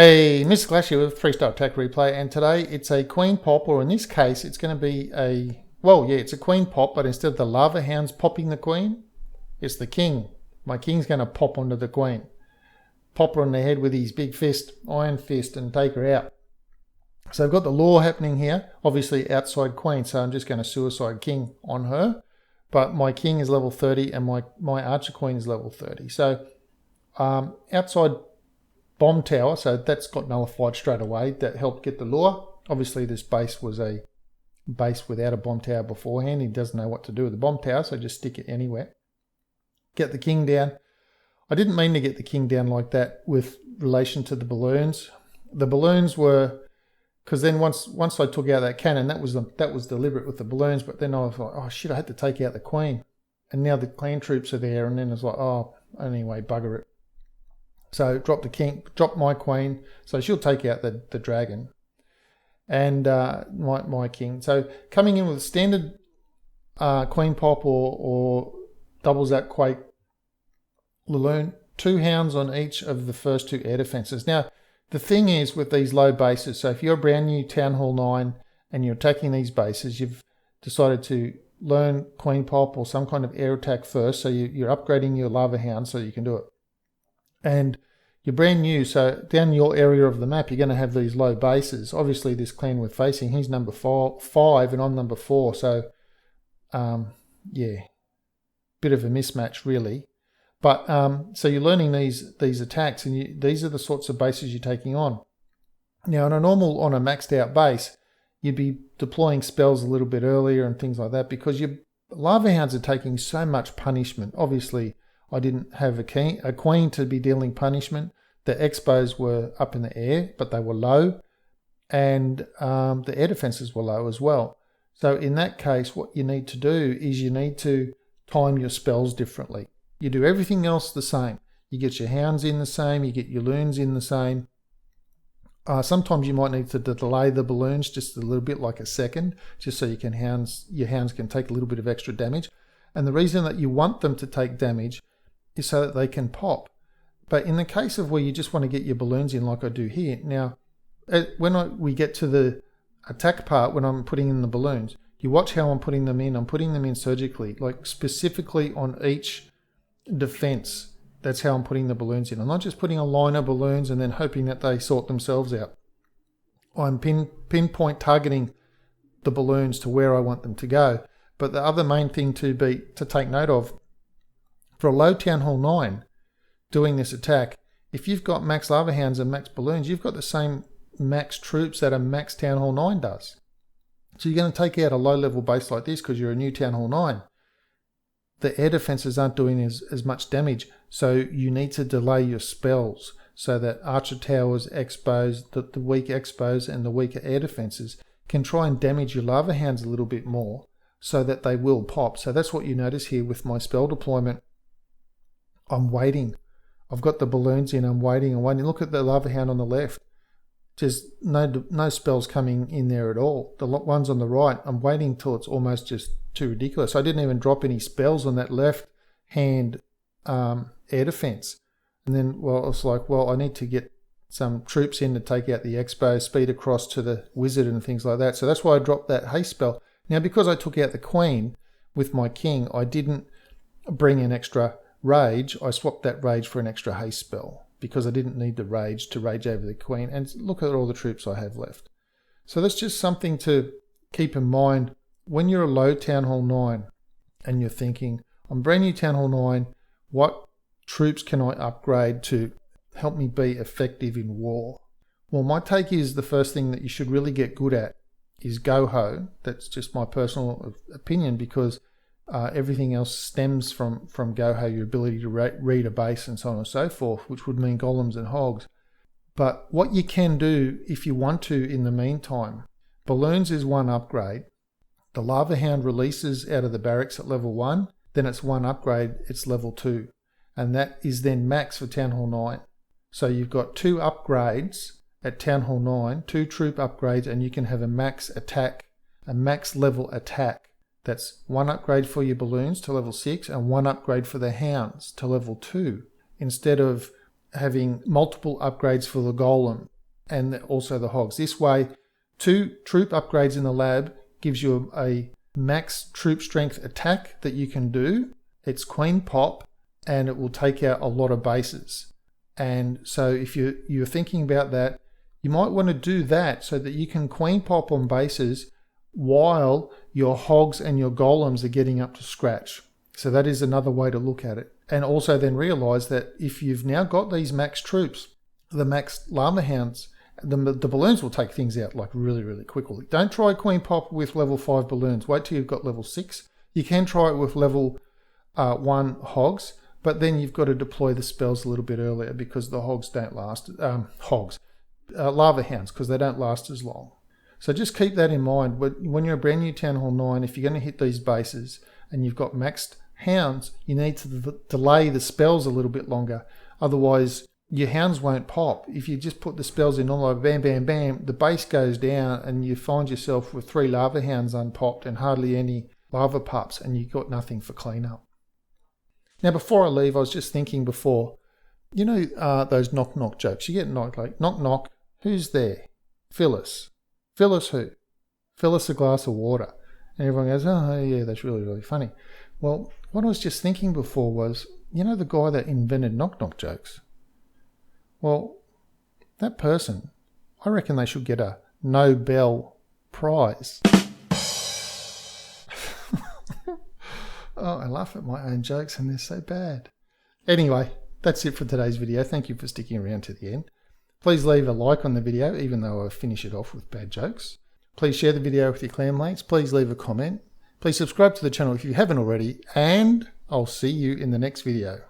Hey, Mr. Clash here with Freestyle Attack Replay, and today it's a queen pop, or in this case it's going to be it's a queen pop, but instead of the lava hounds popping the queen, it's the king. My king's going to pop onto the queen. Pop her on the head with his big fist, iron fist, and take her out. So I've got the lure happening here, obviously outside queen, so I'm just going to suicide king on her. But my king is level 30 and my archer queen is level 30. So outside bomb tower, so that's got nullified straight away. That helped get the lure. Obviously this base was a base without a bomb tower beforehand. He doesn't know what to do with the bomb tower, so just stick it anywhere. Get the king down. I didn't mean to get the king down like that with relation to the balloons. The balloons were, because then once I took out that cannon, that was deliberate with the balloons, but then I was like, oh shit, I had to take out the queen. And now the clan troops are there, and then it's like, oh, anyway, bugger it. So drop the king, drop my queen, so she'll take out the dragon and my king. So coming in with standard queen pop or doubles that quake Laloon, 2 hounds on each of the first 2 air defenses. Now the thing is with these low bases, so if you're a brand new Town Hall 9 and you're attacking these bases, you've decided to learn queen pop or some kind of air attack first, so you're upgrading your lava hound so you can do it. And you're brand new, so down your area of the map, you're going to have these low bases. Obviously, this clan we're facing, he's number 5 and I'm number 4. So, yeah, bit of a mismatch, really. But so you're learning these attacks, and these are the sorts of bases you're taking on. Now, on a maxed out base, you'd be deploying spells a little bit earlier and things like that, because your lava hounds are taking so much punishment. Obviously, I didn't have a queen to be dealing punishment. The expos were up in the air, but they were low. And the air defenses were low as well. So in that case, what you need to do is you need to time your spells differently. You do everything else the same. You get your hounds in the same, you get your loons in the same. Sometimes you might need to delay the balloons just a little bit, like a second, just so your hounds can take a little bit of extra damage. And the reason that you want them to take damage is so that they can pop. But in the case of where you just want to get your balloons in, like I do here, now when we get to the attack part, when I'm putting in the balloons, you watch how I'm putting them in. I'm putting them in surgically, like specifically on each defense. That's how I'm putting the balloons in. I'm not just putting a line of balloons and then hoping that they sort themselves out. I'm pinpoint targeting the balloons to where I want them to go. But the other main thing to take note of, for a low Town Hall 9 doing this attack, if you've got max lava hounds and max balloons, you've got the same max troops that a max Town Hall 9 does. So you're going to take out a low level base like this because you're a new Town Hall 9. The air defenses aren't doing as much damage, so you need to delay your spells so that archer towers, expos, the weak expos and the weaker air defenses can try and damage your lava hounds a little bit more so that they will pop. So that's what you notice here with my spell deployment. I'm waiting. I've got the balloons in. I'm waiting and waiting. Look at the lava hound on the left. Just no spells coming in there at all. The ones on the right, I'm waiting till it's almost just too ridiculous. I didn't even drop any spells on that left hand air defense. And then, well, it's like, well, I need to get some troops in to take out the expo, speed across to the wizard and things like that. So that's why I dropped that haste spell. Now, because I took out the queen with my king, I didn't bring an extra rage. I swapped that rage for an extra haste spell because I didn't need the rage to rage over the queen. And look at all the troops I have left. So that's just something to keep in mind when you're a low Town Hall 9 and you're thinking, I'm brand new Town Hall 9, what troops can I upgrade to help me be effective in war? Well, my take is the first thing that you should really get good at is Go-Ho. That's just my personal opinion, because everything else stems from Go-Ho, your ability to read a base and so on and so forth, which would mean golems and hogs. But what you can do if you want to in the meantime, balloons is 1 upgrade. The lava hound releases out of the barracks at level 1, then it's 1 upgrade, it's level 2. And that is then max for Town Hall 9. So you've got 2 upgrades at Town Hall 9, 2 troop upgrades, and you can have a max attack, a max level attack. That's 1 upgrade for your balloons to level 6 and 1 upgrade for the hounds to level 2, instead of having multiple upgrades for the golem and also the hogs. This way, 2 troop upgrades in the lab gives you a max troop strength attack that you can do. It's queen pop, and it will take out a lot of bases. And so if you're thinking about that, you might want to do that so that you can queen pop on bases while your hogs and your golems are getting up to scratch. So that is another way to look at it. And also then realize that if you've now got these max troops, the max lava hounds, the balloons will take things out like really, really quickly. Don't try queen pop with level 5 balloons. Wait till you've got level 6. You can try it with level 1 hogs, but then you've got to deploy the spells a little bit earlier because the hogs don't last. Lava hounds, because they don't last as long. So just keep that in mind. When you're a brand new Town Hall 9, if you're going to hit these bases and you've got maxed hounds, you need to delay the spells a little bit longer. Otherwise, your hounds won't pop. If you just put the spells in all over, bam, bam, bam, the base goes down and you find yourself with 3 lava hounds unpopped and hardly any lava pups, and you've got nothing for cleanup. Now, before I leave, I was just thinking before, you know those knock knock jokes. You get knocked like, knock knock, who's there? Phyllis. Phyllis who? Fill us a glass of water. And everyone goes, oh yeah, that's really, really funny. Well, what I was just thinking before was, you know the guy that invented knock knock jokes? Well, that person, I reckon they should get a Nobel Prize. Oh, I laugh at my own jokes and they're so bad. Anyway, that's it for today's video. Thank you for sticking around to the end. Please leave a like on the video, even though I finish it off with bad jokes. Please share the video with your clan mates. Please leave a comment. Please subscribe to the channel if you haven't already, and I'll see you in the next video.